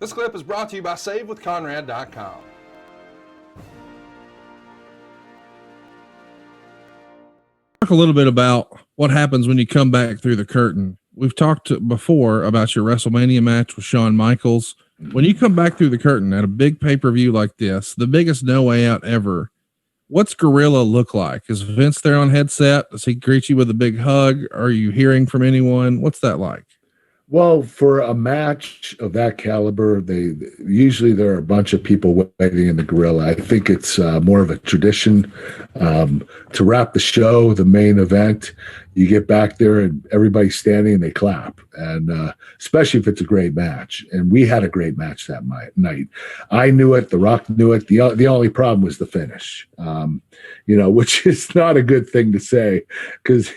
This clip is brought to you by SaveWithConrad.com. Talk a little bit about what happens when you come back through the curtain. We've talked before about your WrestleMania match with Shawn Michaels. When you come back through the curtain at a big pay-per-view like this, the biggest No Way Out ever, what's Gorilla look like? Is Vince there on headset? Does he greet you with a big hug? Are you hearing from anyone? What's that like? Well, for a match of that caliber, usually there are a bunch of people waiting in the Gorilla. I think it's more of a tradition to wrap the show, the main event. You get back there and everybody's standing and they clap, and especially if it's a great match. And we had a great match that night. I knew it. The Rock knew it. The only problem was the finish, which is not a good thing to say, because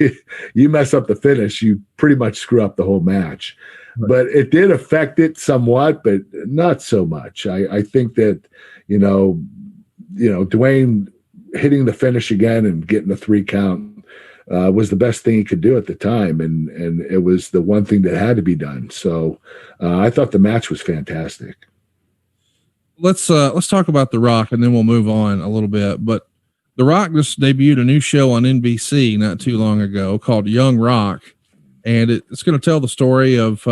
you mess up the finish, you pretty much screw up the whole match. Right. But it did affect it somewhat, but not so much. I think that, Dwayne hitting the finish again and getting a 3 count was the best thing he could do at the time, and it was the one thing that had to be done. So I thought the match was fantastic. Let's talk about The Rock, and then we'll move on a little bit. But The Rock just debuted a new show on NBC not too long ago called Young Rock, and it's going to tell the story of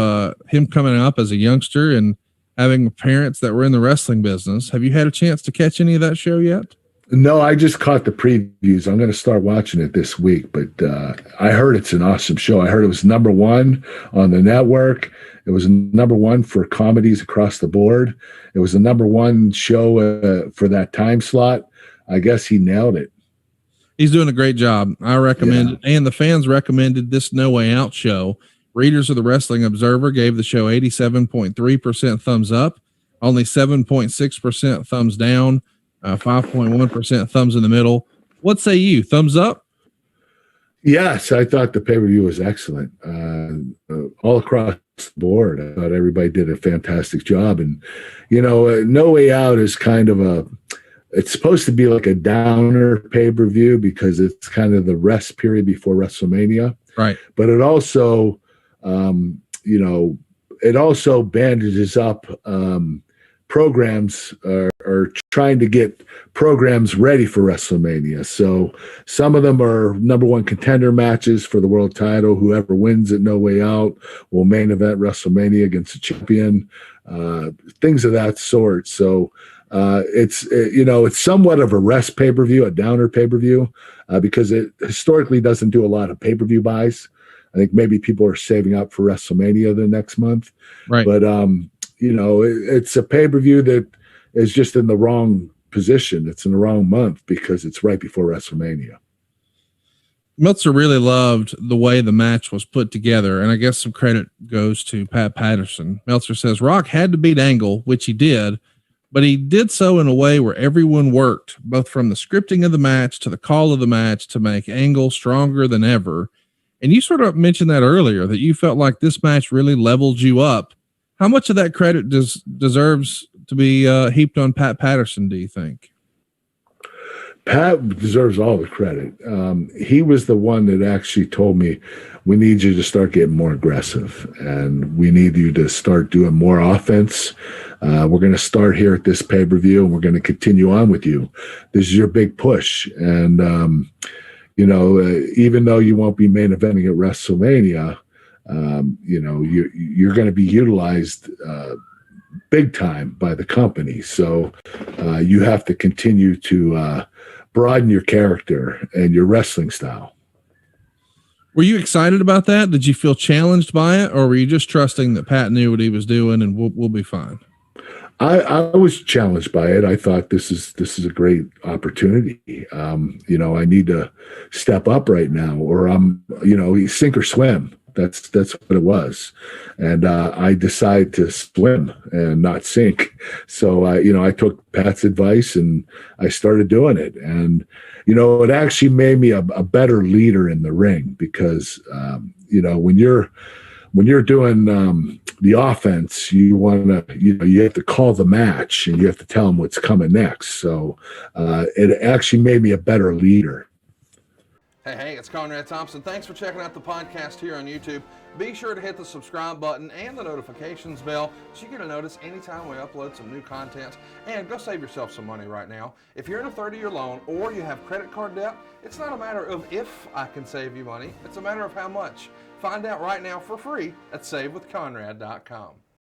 him coming up as a youngster and having parents that were in the wrestling business. Have you had a chance to catch any of that show yet? No, I just caught the previews. I'm going to start watching it this week, but I heard it's an awesome show. I heard it was #1 on the network. It was #1 for comedies across the board. It was the #1 show for that time slot. I guess he nailed it. He's doing a great job. I recommend it. And the fans recommended this No Way Out show. Readers of the Wrestling Observer gave the show 87.3% thumbs up, only 7.6% thumbs down, 5.1% thumbs in the middle. What say you? Thumbs up? Yes, I thought the pay-per-view was excellent. All across the board, I thought everybody did a fantastic job. And, No Way Out is kind of it's supposed to be like a downer pay-per-view because it's kind of the rest period before WrestleMania. Right. But it also, bandages up programs are trying to get programs ready for WrestleMania. So some of them are #1 contender matches for the world title. Whoever wins at No Way Out will main event WrestleMania against the champion, things of that sort. So it's somewhat of a rest pay-per-view, a downer pay-per-view, because it historically doesn't do a lot of pay-per-view buys. I think maybe people are saving up for WrestleMania the next month. Right. But, it's a pay-per-view that is just in the wrong position. It's in the wrong month because it's right before WrestleMania. Meltzer really loved the way the match was put together, and I guess some credit goes to Pat Patterson. Meltzer says Rock had to beat Angle, which he did, but he did so in a way where everyone worked, both from the scripting of the match to the call of the match, to make Angle stronger than ever. And you sort of mentioned that earlier, that you felt like this match really leveled you up. How much of that credit deserves to be heaped on Pat Patterson, do you think? Pat deserves all the credit. He was the one that actually told me, we need you to start getting more aggressive, and we need you to start doing more offense. We're going to start here at this pay-per-view, and we're going to continue on with you. This is your big push. And, even though you won't be main eventing at WrestleMania, you're going to be utilized big time by the company. So you have to continue to broaden your character and your wrestling style. Were you excited about that? Did you feel challenged by it, or were you just trusting that Pat knew what he was doing and we'll be fine? I was challenged by it. I thought this is a great opportunity. I need to step up right now, or I'm, sink or swim. That's what it was. And I decided to swim and not sink. So I took Pat's advice and I started doing it. And it actually made me a better leader in the ring, because when you're doing the offense, you want to, you have to call the match and you have to tell them what's coming next. So it actually made me a better leader. Hey, it's Conrad Thompson. Thanks for checking out the podcast here on YouTube. Be sure to hit the subscribe button and the notifications bell so you get a notice anytime we upload some new content. And go save yourself some money right now. If you're in a 30-year loan or you have credit card debt, it's not a matter of if I can save you money. It's a matter of how much. Find out right now for free at SaveWithConrad.com.